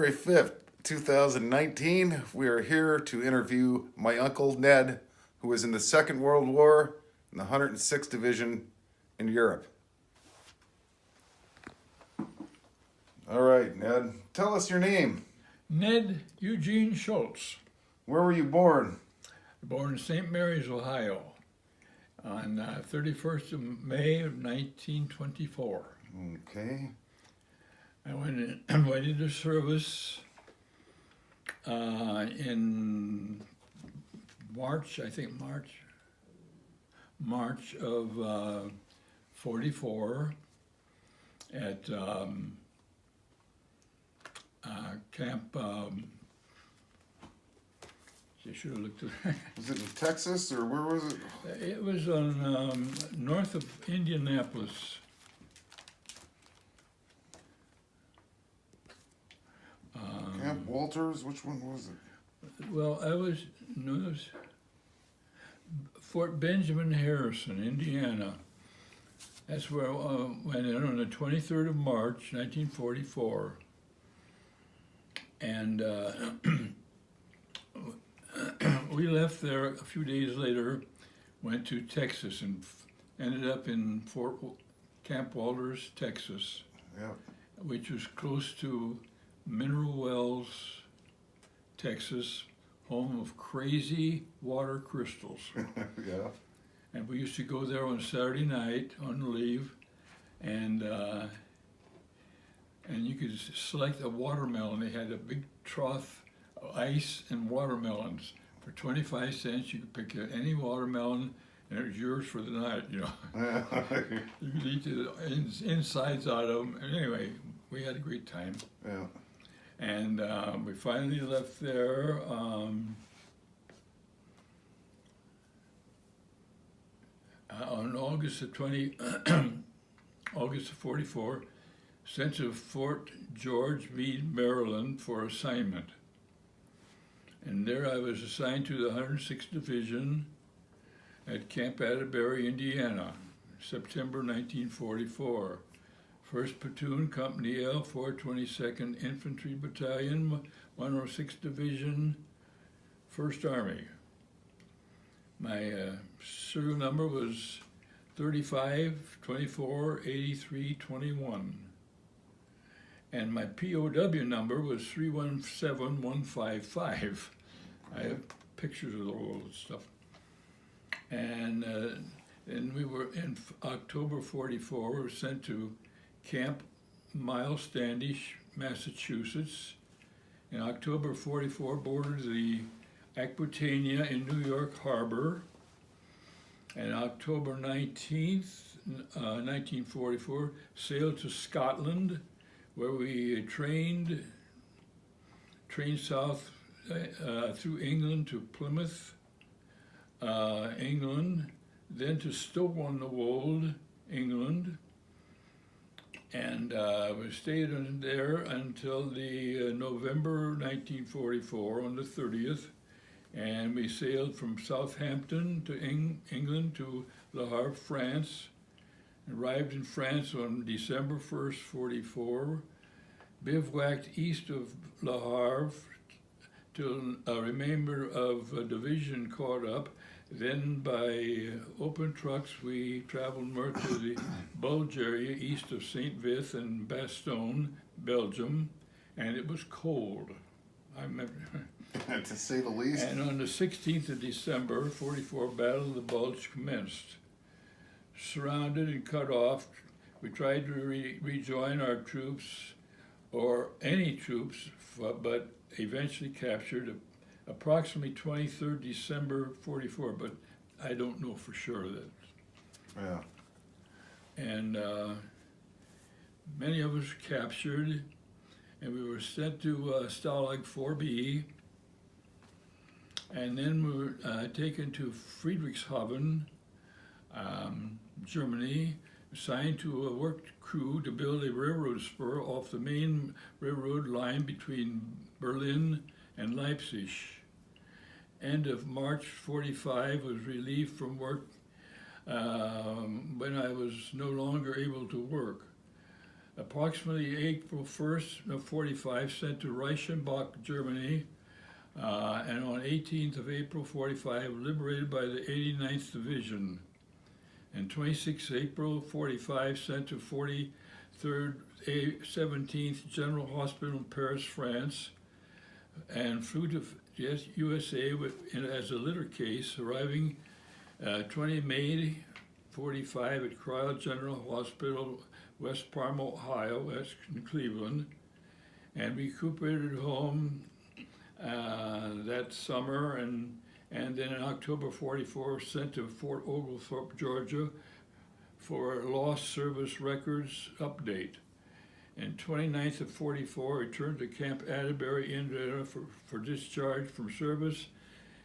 February 5th, 2019, we are here to interview my Uncle Ned, who was in the Second World War in the 106th Division in Europe. All right, Ned, tell us your name. Ned Eugene Schultz, Where were you born? born in St. Mary's, Ohio, on 31st of May of 1924. Okay. I went into service in March of 44 at Camp. I should have looked at that. Was it in Texas or where was it? It was on north of Indianapolis. Camp Walters? Which one was it? Well, it was Fort Benjamin Harrison, Indiana. That's where I went in on the 23rd of March, 1944. And we left there a few days later, went to Texas, and ended up in Camp Walters, Texas, Yeah. which was close to Mineral Wells, Texas, home of crazy water crystals. Yeah. And we used to go there on Saturday night on leave, and you could select a watermelon. They had a big trough of ice and watermelons. For 25 cents, you could pick any watermelon, and it was yours for the night, you know. You could eat the insides out of them. And anyway, we had a great time. Yeah. And we finally left there on August of August of 44, sent to Fort George Meade, Maryland for assignment. And there I was assigned to the 106th Division at Camp Atterbury, Indiana, September 1944. 1st Platoon, Company L, 422nd Infantry Battalion, 106th Division, 1st Army. My serial number was 35 24 83 21. And my POW number was 317155. I have pictures of all that stuff. And we were in October 44, we were sent to Camp Miles Standish, Massachusetts. In October 44, boarded the Aquitania in New York Harbor. And October 19th, 1944, sailed to Scotland, where we trained south through England to Plymouth, England, then to Stoke-on-the-Wold, England, and we stayed there until the November 1944 on the 30th, and we sailed from Southampton to England to Le Havre, France. Arrived in France on December 1st, 44, bivouacked east of Le Havre till a remainder of a division caught up. Then by open trucks we traveled north to the Bulge area east of St. Vith and Bastogne, Belgium, and it was cold. I remember. To say the least. And on the 16th of December, 44, Battle of the Bulge commenced. Surrounded and cut off, we tried to rejoin our troops, or any troops, but eventually captured approximately 23rd December 44, but I don't know for sure that. Yeah. And many of us captured, and we were sent to Stalag 4B, and then we were taken to Friedrichshafen, Germany, assigned to a work crew to build a railroad spur off the main railroad line between Berlin and Leipzig. End of March 45, was relieved from work when I was no longer able to work. approximately April 1st of 45, sent to Reichenbach, Germany, and on 18th of April 45, liberated by the 89th Division. And 26th April 45, sent to 43rd 17th General Hospital in Paris, France, and flew to USA as a litter case, arriving 20 May 45 at Cryle General Hospital, West Palm, Ohio, that's in Cleveland, and recuperated home that summer, and then in October 44 sent to Fort Oglethorpe, Georgia for lost service records update. And 29th of 44 returned to Camp Atterbury, Indiana for discharge from service,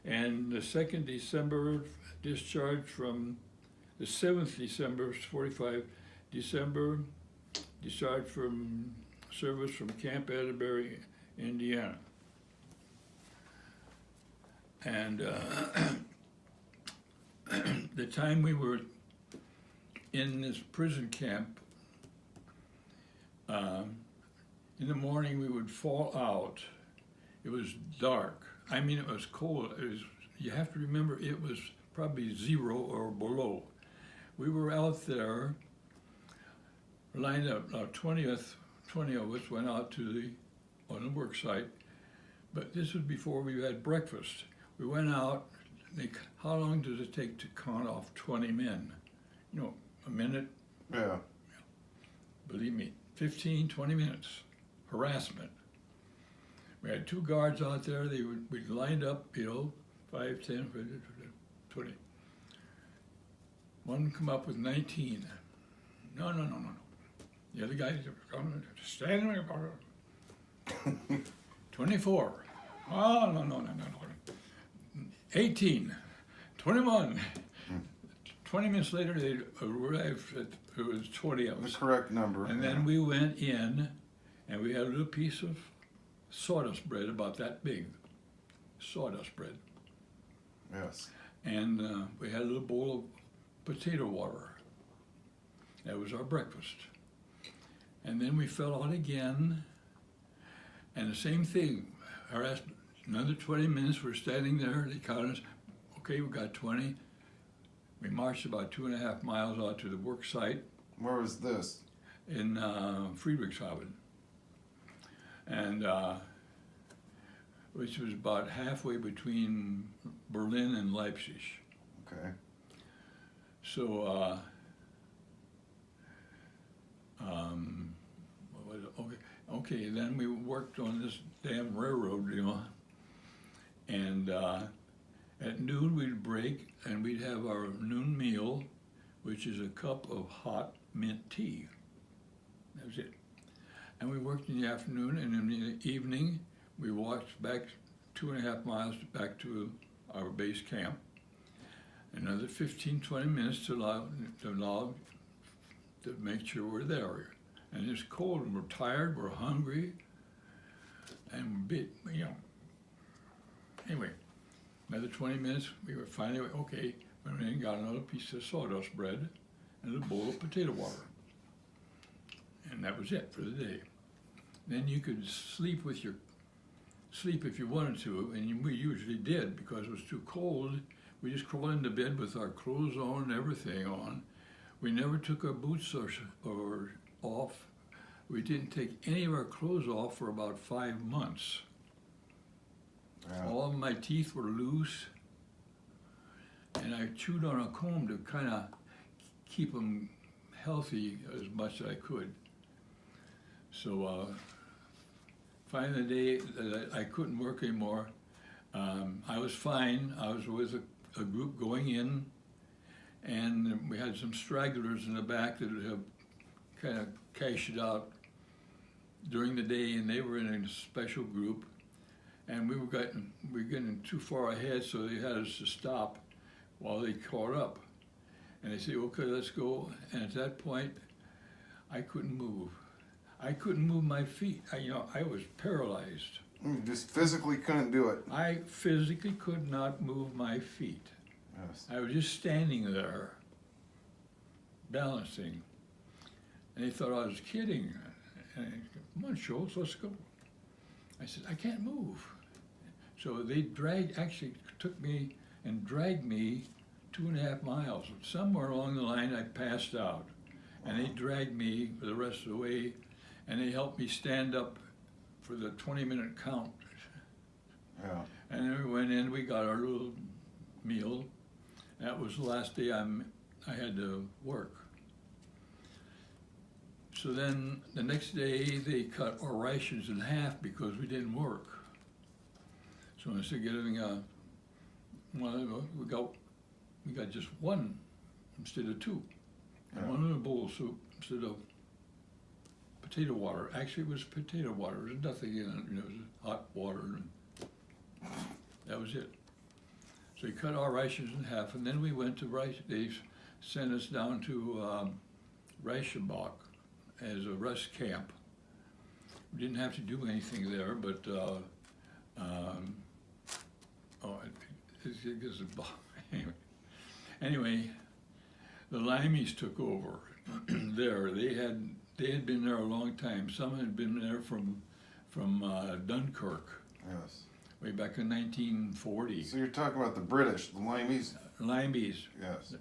and the 2nd December discharge from the 7th December 45 December discharged from service from Camp Atterbury, Indiana. And the time we were in this prison camp, in the morning we would fall out. It was dark. I mean, it was cold. You have to remember, it was probably 0 or below. We were out there, lined up. 20 of us went out on the work site, but this was before we had breakfast. We went out. How long does it take to count off 20 men? You know, a minute? Yeah. Believe me, 15, 20 minutes. Harassment. We had 2 guards out there. We lined up, 5, 10, 20. One come up with 19. No. The other guy stand there. 24. Oh, no. 18. 21. 20 minutes later, they arrived at, it was 20 of us. The correct number. And then we went in, and we had a little piece of sawdust bread about that big. Sawdust bread. Yes. And we had a little bowl of potato water. That was our breakfast. And then we fell out again, and the same thing. Harassment. Another 20 minutes, we're standing there, they counted us. Okay, we got 20. We marched about 2.5 miles out to the work site. Where was this? In Friedrichshafen. And which was about halfway between Berlin and Leipzig. Okay. So, okay, then we worked on this damn railroad, and at noon we'd break and we'd have our noon meal, which is a cup of hot mint tea. That was it. And we worked in the afternoon, and in the evening we walked back 2.5 miles back to our base camp. Another 15, 20 minutes to make sure we're there. And it's cold, and we're tired, we're hungry, and we're Anyway, another 20 minutes, we were finally, okay, we went in and got another piece of sawdust bread and a bowl of potato water. And that was it for the day. Then you could sleep if you wanted to, and we usually did because it was too cold. We just crawled into bed with our clothes on and everything on. We never took our boots or off. We didn't take any of our clothes off for about 5 months. Yeah. All of my teeth were loose, and I chewed on a comb to kind of keep them healthy as much as I could. So finally the day that I couldn't work anymore, I was fine. I was with a group going in, and we had some stragglers in the back that have kind of cashed out during the day, and they were in a special group, and we were getting too far ahead, so they had us to stop while they caught up. And they said, okay, let's go. And at that point, I couldn't move. I couldn't move my feet. I was paralyzed. You just physically couldn't do it. I physically could not move my feet. Yes. I was just standing there, balancing. And they thought I was kidding. And I said, come on, Schultz, let's go. I said, I can't move. So they actually took me and dragged me 2.5 miles. Somewhere along the line, I passed out. And they dragged me for the rest of the way, and they helped me stand up for the 20-minute count. Yeah. And then we went in, we got our little meal. That was the last day I had to work. So then the next day they cut our rations in half because we didn't work. So instead of getting we got just one instead of two. And Yeah. one in a bowl of soup instead of potato water. Actually, it was potato water. There was nothing in it. It was hot water, and that was it. So he cut our rations in half, and then we went to rice. They sent us down to Reichenbach as a rest camp. We didn't have to do anything there, but anyway, the Limeys took over there. They had been there a long time. Some had been there from Dunkirk, Yes. way back in 1940. So you're talking about the British, the Limeys? Limeys. Yes.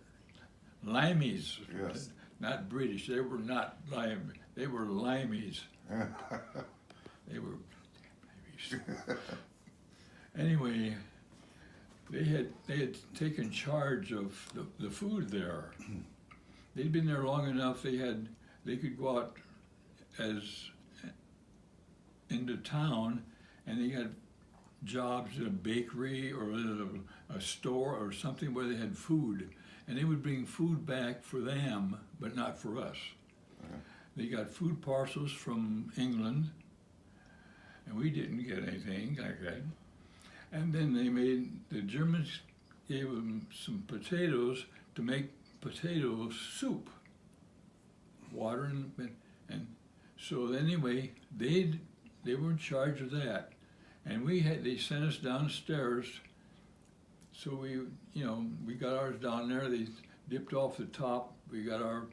Limeys. Yes. Not British. They were not Lime. They were Limeys. They were Limeys. Anyway, they had taken charge of the food there. They'd been there long enough. They could go out as into town, and they had jobs in a bakery or a store or something where they had food, and they would bring food back for them, but not for us. Okay. They got food parcels from England, and we didn't get anything like that. And then the Germans gave them some potatoes to make potato soup, water and so anyway, they were in charge of that. And they sent us downstairs, so we got ours down there. They dipped off the top. We got our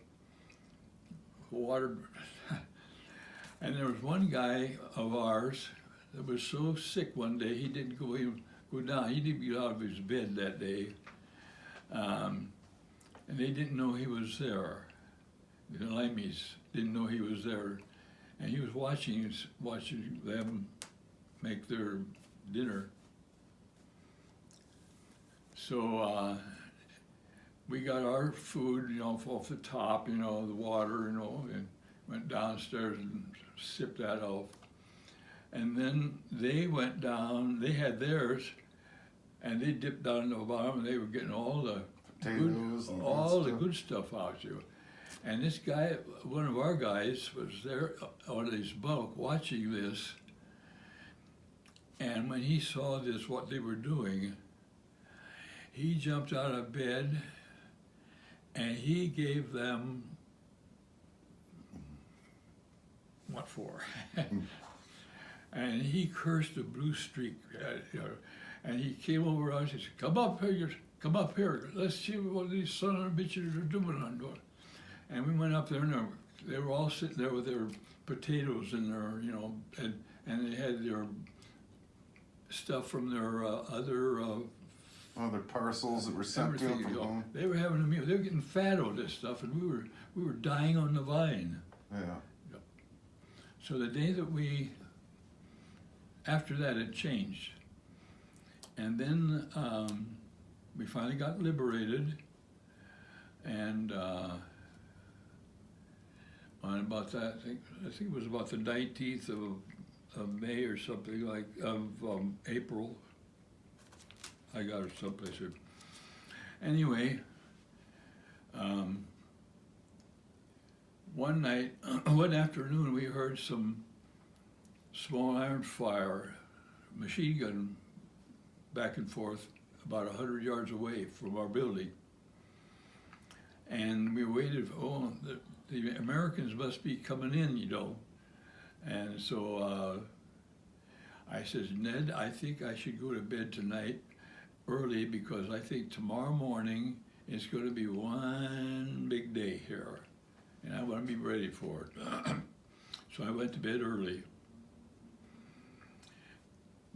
water, and there was one guy of ours that was so sick one day he didn't go down. He didn't get out of his bed that day, and they didn't know he was there. The Limeys didn't know he was there, and he was watching them make their dinner. So we got our food, off the top, the water, and went downstairs and sipped that off. And then they went down, they had theirs, and they dipped down to the bottom, and they were getting all the Potatoes and good stuff out of you. And this guy, one of our guys, was there on his bunk watching this. And when he saw this, what they were doing, he jumped out of bed and he gave them what for? And he cursed a blue streak, and he came over to us and said, come up here, let's see what these son of bitches are doing on door. And we went up there, and they were all sitting there with their potatoes and their, and they had their stuff from their other parcels that were sent to them from home. They were having a meal. They were getting fat on this stuff, and we were dying on the vine. Yeah. So the day that after that it changed. And then we finally got liberated, and on about that, I think it was about the 19th of May or something of April. I got it someplace here. Anyway, one afternoon, we heard some small iron fire, machine gun back and forth about 100 yards away from our building. And we waited, the Americans must be coming in, And so I says, Ned, I think I should go to bed tonight early because I think tomorrow morning it's going to be one big day here. and I want to be ready for it. So I went to bed early.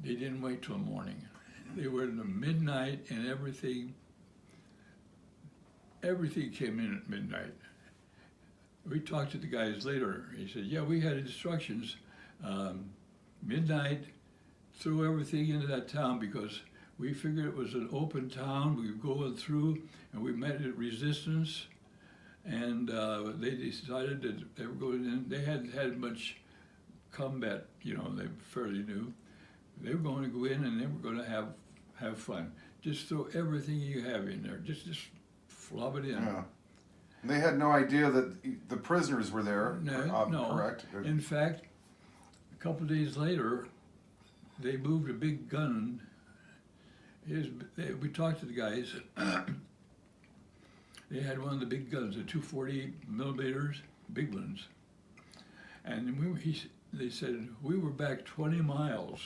They didn't wait till morning. They were in the midnight, and everything came in at midnight. We talked to the guys later. He said, yeah, we had instructions, midnight, throw everything into that town, because we figured it was an open town. We were going through, and we met at resistance, and they decided that they were going in. They hadn't had much combat, they were fairly new. They were going to go in, and they were going to have fun. Just throw everything you have in there. Just flop it in. Yeah. They had no idea that the prisoners were there. No. Correct. In fact, a couple of days later, they moved a big gun. We talked to the guys. They had one of the big guns, the 240 millimeters, big ones. And they said, we were back 20 miles.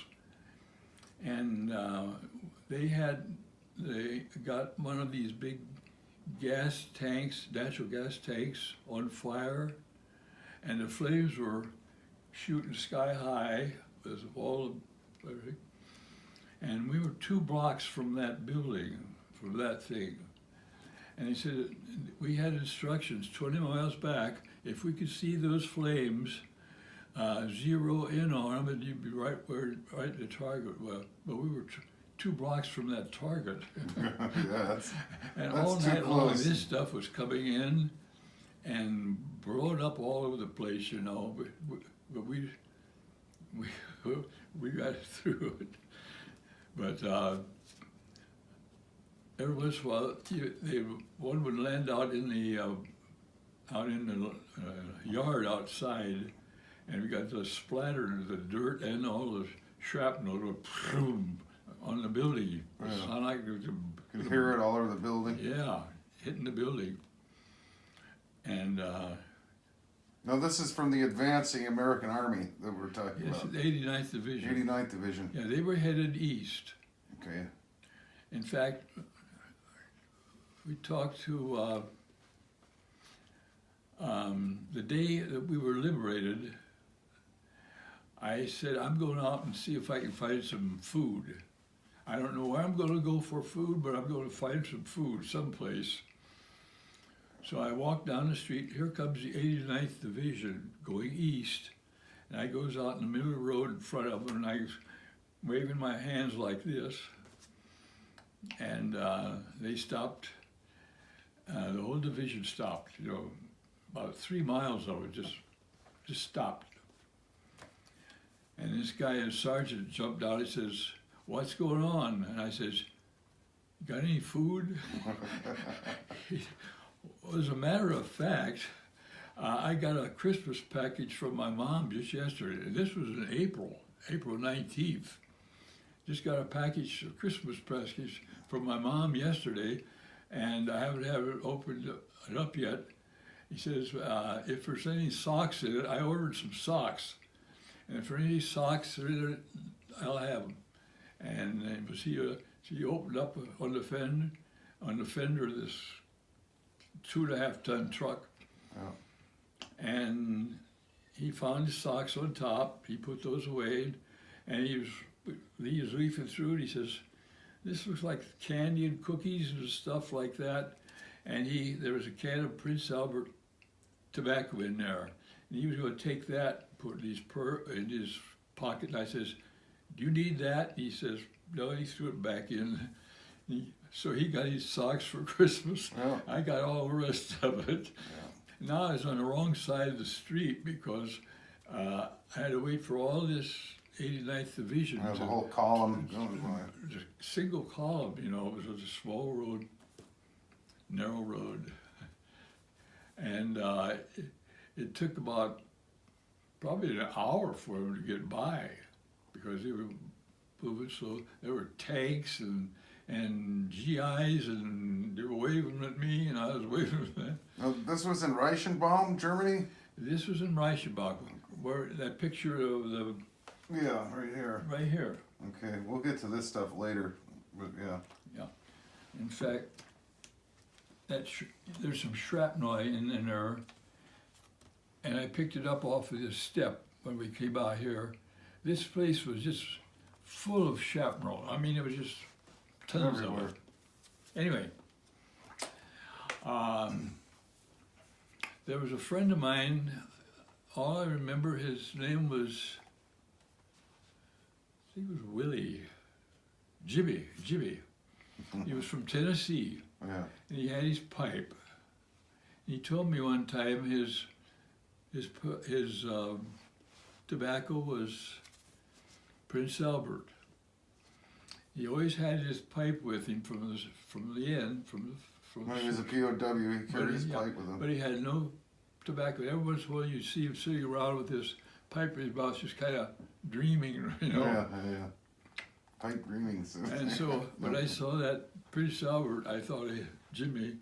And they got one of these big gas tanks, natural gas tanks, on fire, and the flames were shooting sky high with all of everything. And we were 2 blocks from that building, from that thing. And he said, we had instructions 20 miles back, if we could see those flames, zero in on them, and you'd be right at the target. Well, but we were 2 blocks from that target. Yeah, and that's all too night long, close. this stuff was coming in and blowing up all over the place, But we got through it. But every once in a while, one would land out in the yard outside, and we got the splatter, the dirt, and all the shrapnel on the building. It sounded like it was You could hear it all over the building. yeah, hitting the building. And Now this is from the advancing American Army that we're talking yes, about. the 89th Division. 89th Division. Yeah, they were headed east. Okay. In fact, we talked to the day that we were liberated. I said, I'm going out and see if I can find some food. I don't know where I'm going to go for food, but I'm going to find some food someplace. So I walked down the street. Here comes the 89th Division going east. And I goes out in the middle of the road in front of them, and I was waving my hands like this. And they stopped. The whole division stopped, about 3 miles of it just stopped. And this guy, a sergeant, jumped out. He says, what's going on? And I says, got any food? As a matter of fact, I got a Christmas package from my mom just yesterday. This was in April 19th. Just got a Christmas package from my mom yesterday, and I haven't had it opened it up yet. He says, if there's any socks in it, I ordered some socks. And if there's any socks in it, I'll have them. And he opened up on the fender of this 2.5-ton truck. Oh. And he found his socks on top. He put those away, and he was leafing through it. He says, this looks like candy and cookies and stuff like that. And there was a can of Prince Albert tobacco in there. And he was going to take that, put it in his pocket. And I says, do you need that? He says, no. He threw it back in. So he got his socks for Christmas. Oh. I got all the rest of it. Yeah. Now I was on the wrong side of the street because I had to wait for all this 89th Division. There's a whole column. Just single column, it was a small road, narrow road. And it took about probably an hour for them to get by because they were moving. So there were tanks and GIs, and they were waving at me, and I was waving at them. Now, this was in Reichenbaum, Germany? This was in Reichenbach, where that picture of the... Yeah, right here. Right here. Okay, we'll get to this stuff later, but yeah. Yeah. In fact, there's some shrapnel in there, and I picked it up off of this step when we came out here. This place was just full of shrapnel. I mean, it was just tons Everywhere. of it. Anyway, there was a friend of mine. All I remember, his name was, I think it was Willie, Jimmy. He was from Tennessee, Yeah. and he had his pipe. He told me one time his tobacco was Prince Albert. He always had his pipe with him from the end. When he was a POW, he carried his pipe with him. But he had no tobacco. Every once in a while you see him sitting around with this pipe in his mouth, just kind of dreaming, you know. Yeah. Pipe dreaming. And so, when I saw that Prince Albert, I thought of Jimmy.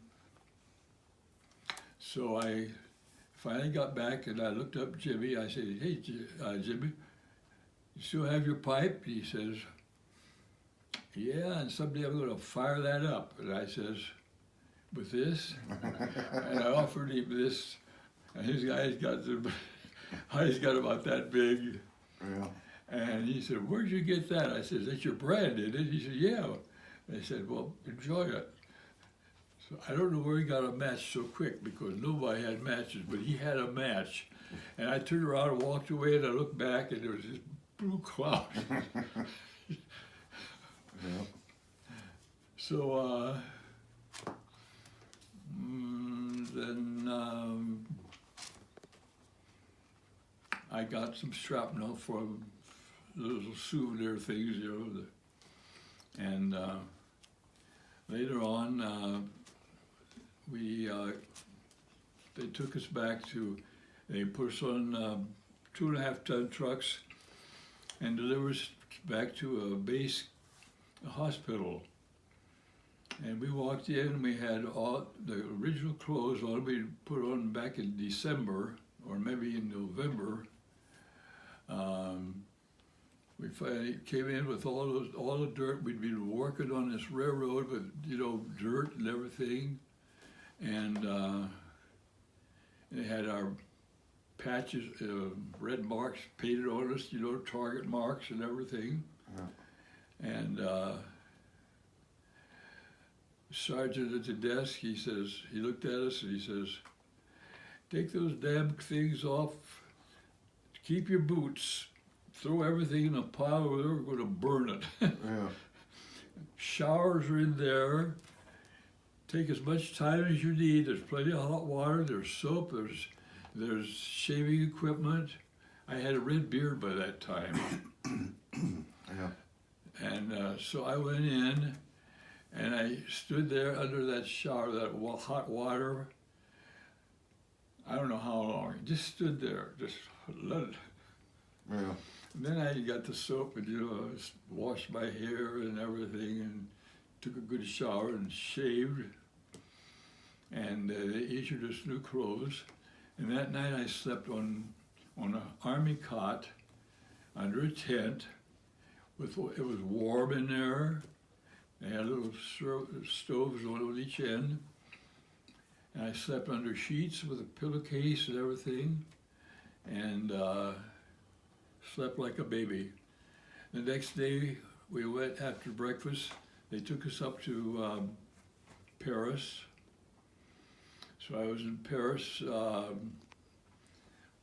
So I finally got back and I looked up Jimmy. I said, "Hey, Jimmy, you still have your pipe?" He says, "Yeah, and someday I'm going to fire that up." And I says, "With this?" And I offered him this, and his guy's got about that big. Yeah. And he said, "Where'd you get that?" I said, "That's your brand, isn't it?" He said, "Yeah." I said, "Well, enjoy it." So I don't know where he got a match so quick because nobody had matches, but he had a match. And I turned around and walked away, and I looked back, and there was this blue cloud. Yeah. So then I got some shrapnel from little souvenir things, you know. And later on, they took us back they put us on 2.5-ton trucks and delivered us back to a hospital. And we walked in and we had all the original clothes on we put on back in December or maybe in November. We finally came in with all the dirt. We'd been working on this railroad with, you know, dirt and everything. And they had our patches, red marks painted on us, you know, target marks and everything. Yeah. And sergeant at the desk, he looked at us and he says, "Take those damn things off, keep your boots, throw everything in a pile over there, we're going to burn it." Yeah. Showers are in there. Take as much time as you need. There's plenty of hot water, there's soap, there's shaving equipment. I had a red beard by that time. Yeah. And so I went in and I stood there under that shower, that hot water. I don't know how long. I just stood there, just let it. Yeah. And then I got the soap and, you know, washed my hair and everything and took a good shower and shaved. And they issued us new clothes. And that night I slept on an army cot under a tent. It was warm in there. They had little stoves on each end. And I slept under sheets with a pillowcase and everything. And slept like a baby. The next day we went after breakfast. They took us up to Paris. So I was in Paris.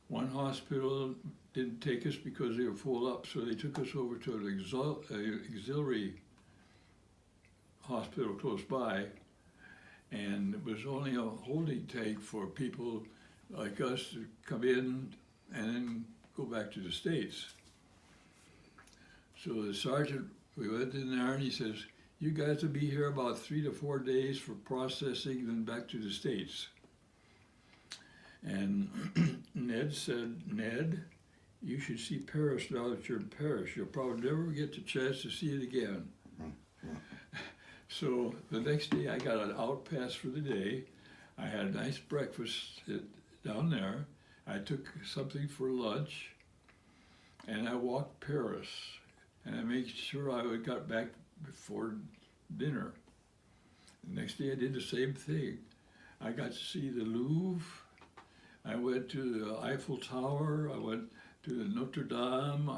One hospital didn't take us because they were full up, so they took us over to an auxiliary hospital close by, and it was only a holding tank for people like us to come in and then go back to the States. So the sergeant, we went in there and he says, "You guys will be here about 3 to 4 days for processing, then back to the States." And Ned said, "Ned, you should see Paris now that you're in Paris. You'll probably never get the chance to see it again." So the next day I got an out pass for the day. I had a nice breakfast down there. I took something for lunch and I walked Paris. And I made sure I got back before dinner. The next day I did the same thing. I got to see the Louvre. I went to the Eiffel Tower. I went to the Notre Dame,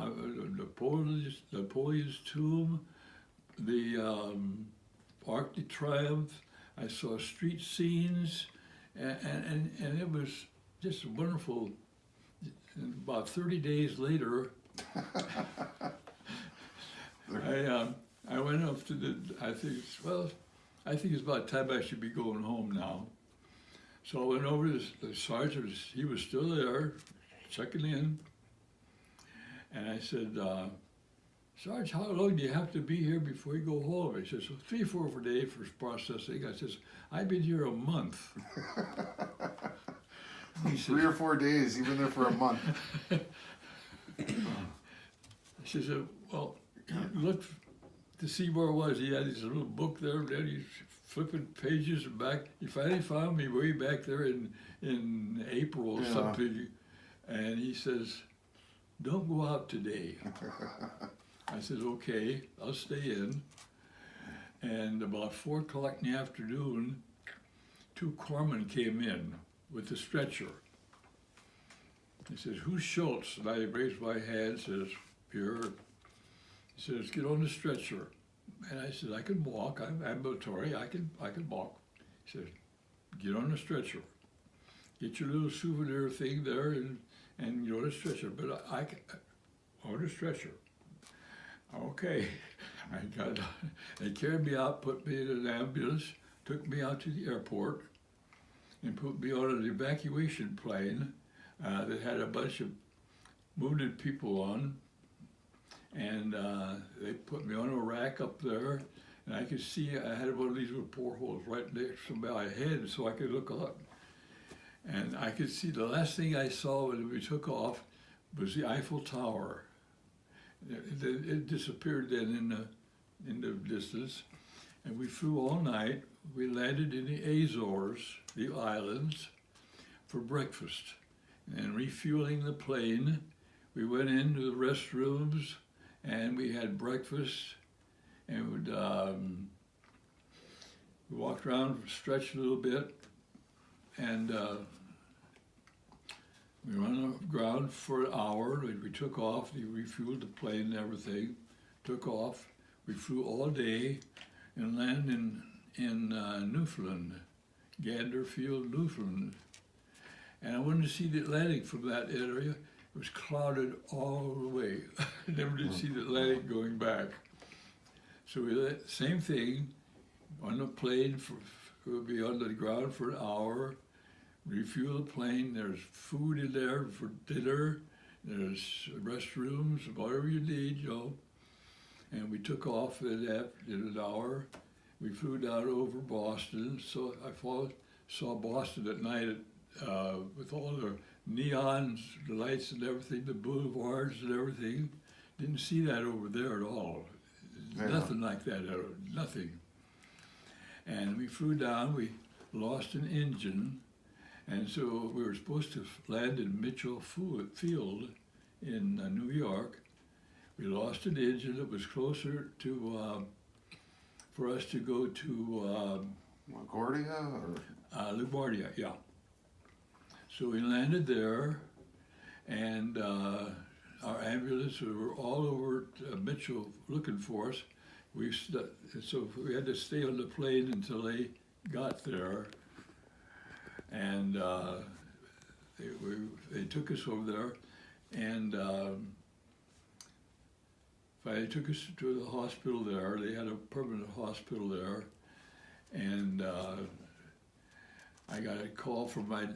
Napoleon's tomb, the Arc de Triomphe. I saw street scenes, and it was just wonderful. And about 30 days later, I went up to I think it's about time I should be going home now. So I went over to the sergeant, he was still there, checking in. And I said, Sarge, how long do you have to be here before you go home? He says, 3 or 4 days for processing. I says, I've been here a month. He says, 3 or 4 days, you've been there for a month. She said, well, he looked to see where it was. He had his little book there, and then he's flipping pages and back. He finally found me way back there in April or something. And he says, don't go out today. I said, okay, I'll stay in. And about 4 o'clock in the afternoon, 2 corpsmen came in with a stretcher. He says, who's Schultz? And I raised my hand, says, here. He says, get on the stretcher. And I said, I can walk, I'm ambulatory, I can walk. He says, get on the stretcher. Get your little souvenir thing there and get on the stretcher. But I can, on the stretcher. Okay, they carried me out, put me in an ambulance, took me out to the airport, and put me on an evacuation plane that had a bunch of wounded people on. And they put me on a rack up there, and I could see I had one of these little portholes right next to my head so I could look up. And I could see, the last thing I saw when we took off was the Eiffel Tower. It disappeared then in the distance, and we flew all night. We landed in the Azores, the islands, for breakfast. And refueling the plane, we went into the restrooms, and we had breakfast, and we walked around, stretched a little bit, and we were on the ground for an hour. We took off, we refueled the plane and everything, took off. We flew all day and landed in Newfoundland, Ganderfield, Newfoundland. And I wanted to see the Atlantic from that area. It was clouded all the way. I never did see the Atlantic going back. So we same thing, on the plane, we'll be on the ground for an hour, refuel the plane, there's food in there for dinner, there's restrooms, whatever you need, you know. And we took off in an hour. We flew down over Boston, so I saw Boston at night with all the neons, the lights and everything, the boulevards and everything. Didn't see that over there at all. Nothing like that, nothing. And we flew down, we lost an engine, and so we were supposed to land in Mitchell Field in New York. We lost an engine that was closer to, for us to go to LaGuardia or? LaGuardia, yeah. So we landed there, and our ambulance, we were all over Mitchell looking for us. So we had to stay on the plane until they got there, and they took us over there, and finally took us to the hospital there. They had a permanent hospital there, and I got a call from my,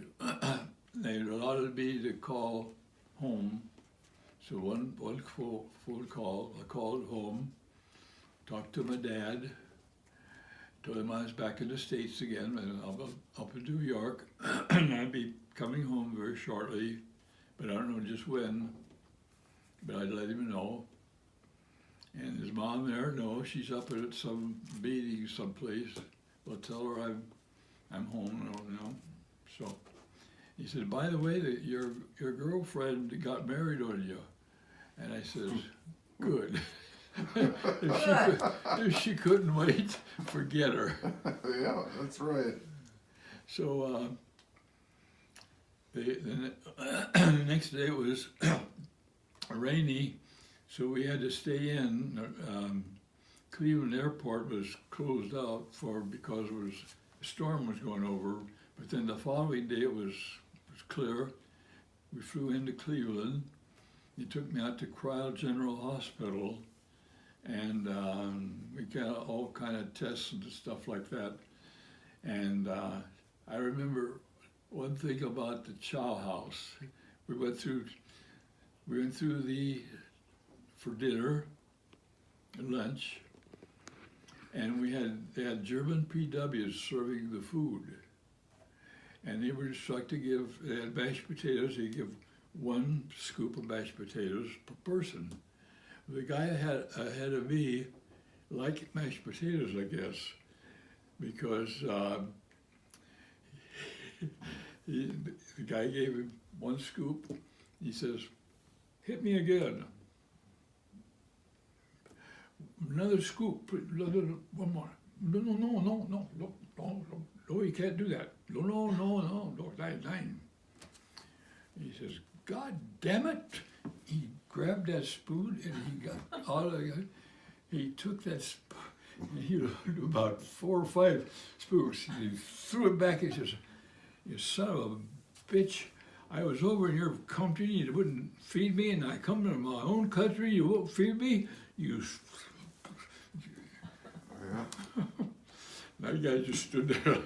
they allowed me to call home. So one phone call, I called home, talked to my dad, told him I was back in the States again, and up in New York, and I'd be coming home very shortly, but I don't know just when, but I'd let him know. And his mom there, no, she's up at some meeting someplace. Well, tell her I'm home, I don't know. So he said, by the way, that your girlfriend got married on you. And I said, good. If she couldn't wait, forget her. Yeah, that's right. So The next day was rainy, so we had to stay in. Cleveland Airport was closed out because a storm was going over. But then the following day it was clear. We flew into Cleveland. He took me out to Cryle General Hospital, and we got all kind of tests and stuff like that. And I remember one thing about the chow house. We went through for dinner, lunch, and they had German PWs serving the food. And they were instructed they had mashed potatoes, they give 1 scoop of mashed potatoes per person. The guy ahead of me liked mashed potatoes, I guess, because the guy gave him 1 scoop. He says, "Hit me again. Another scoop, one more. No, you can't do that. No, nine. He says, "God damn it." He grabbed that spoon and he got all of it. He took that spoon, and he did about 4 or 5 spoons. He threw it back. He says, "You son of a bitch. I was over in your country, you wouldn't feed me, and I come to my own country, you won't feed me? You..." Yeah. That guy just stood there.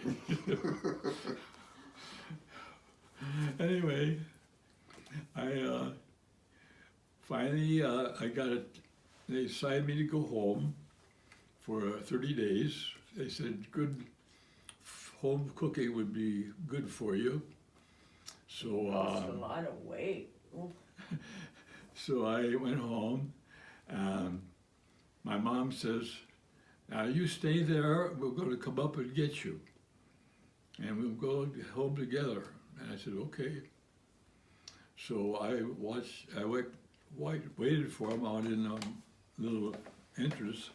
Anyway, I finally I got it. They decided me to go home for 30 days. They said home cooking would be good for you. So That's a lot of weight. Oof. so I went home. My mom says, "Now you stay there, we're going to come up and get you. And we'll go home together." And I said, "Okay." So I waited for him out in a little entrance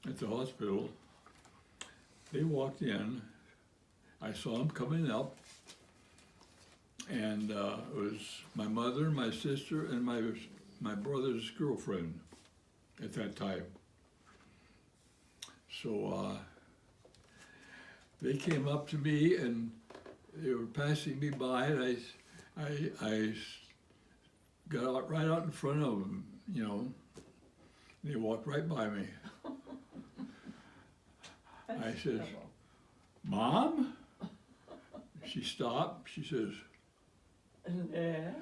at the hospital. They walked in. I saw them coming up. And it was my mother, my sister, and my brother's girlfriend at that time. So they came up to me and they were passing me by, and I got right out in front of them, you know. They walked right by me. I says, "Mom?" She stopped. She says, Ned?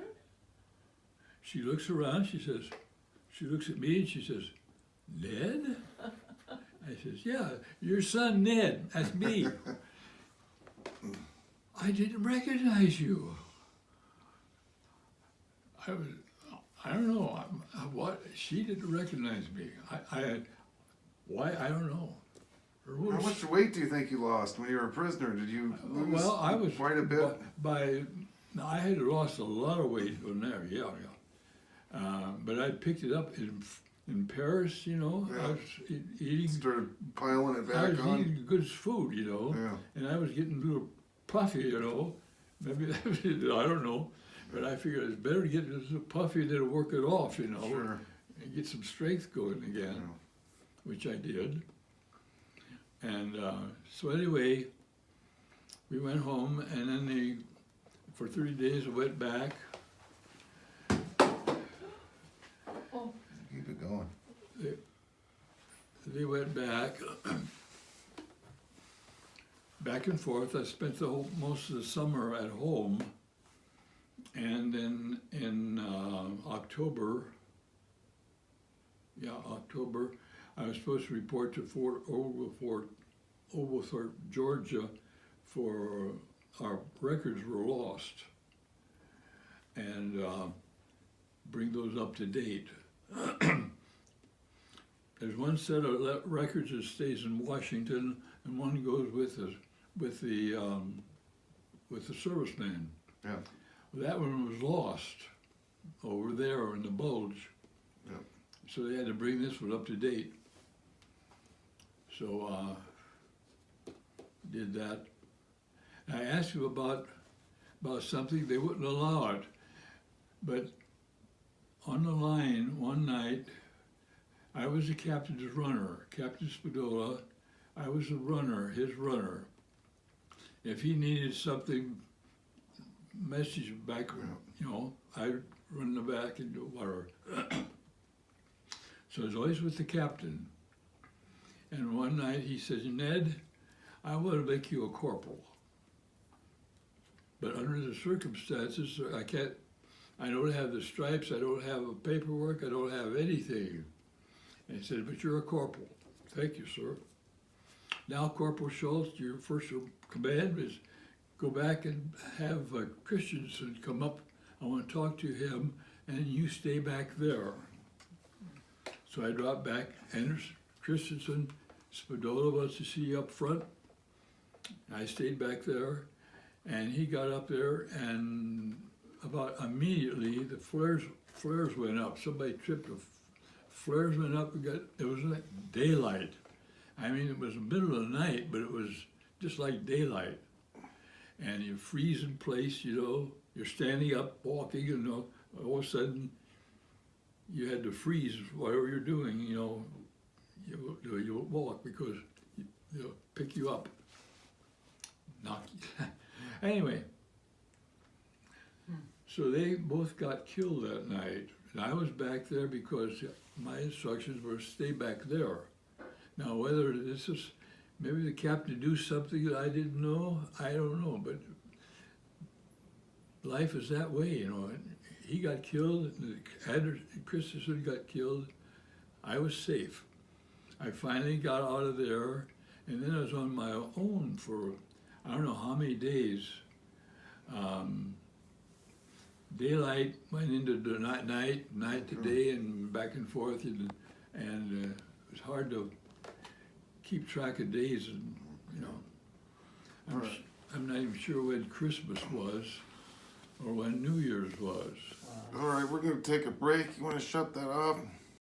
she looks around. She looks at me and she says, "Ned?" I says, "Yeah, your son Ned, that's me." "I didn't recognize you." I don't know, what, she didn't recognize me. Why, I don't know. How much weight do you think you lost when you were a prisoner? Did you lose Well, I was quite a bit? I had lost a lot of weight on there, yeah. But I picked it up in Paris, you know. Yeah. I was eating. Started piling it I back was on? eating good food, you know. Yeah. And I was getting a little puffy, you know. Maybe that was it, I don't know. But I figured it's better to get a little puffy than to work it off, you know. Sure. And get some strength going again, Yeah. which I did. And so anyway, we went home, and then for 30 days I went back. Keep it going. They went back and forth. I spent most of the summer at home, and then in October, I was supposed to report to Fort Oglethorpe, Georgia, for our records were lost, and bring those up to date. There's one set of records that stays in Washington, and one goes with the serviceman. Yeah. That one was lost over there in the bulge. Yeah. So they had to bring this one up to date. So did that. I asked you about about something, they wouldn't allow it. But on the line one night, I was the captain's runner, Captain Spadola. I was the runner, his runner. If he needed something, message back, you know, I'd run the back and do whatever. So I was always with the captain. And one night he says, Ned, I want to make you a corporal. But under the circumstances, I don't have the stripes, I don't have a paperwork, I don't have anything. And he said, but you're a corporal. Thank you, sir. Now, Corporal Schultz, your first command is go back and have Christensen come up. I want to talk to him, and you stay back there. So I dropped back, and Christensen, Spadola wants to see you up front. I stayed back there, and he got up there, and about immediately the flares went up. Somebody tripped, the flares went up, it was like daylight. I mean, it was the middle of the night, but it was just like daylight. And you freeze in place, you know, you're standing up, walking, you know, all of a sudden you had to freeze whatever you're doing, you know, you walk because they'll pick you up, knock you. Anyway, so they both got killed that night. And I was back there because my instructions were to stay back there. Now, whether this is, maybe the captain do something that I didn't know, I don't know, but life is that way, you know. He got killed, and Christensen got killed. I was safe. I finally got out of there, and then I was on my own for I don't know how many days. Daylight went into the night to day, and back and forth, and it was hard to keep track of days, and you know, I'm not even sure when Christmas was or when New Year's was. All right, we're going to take a break. You want to shut that off?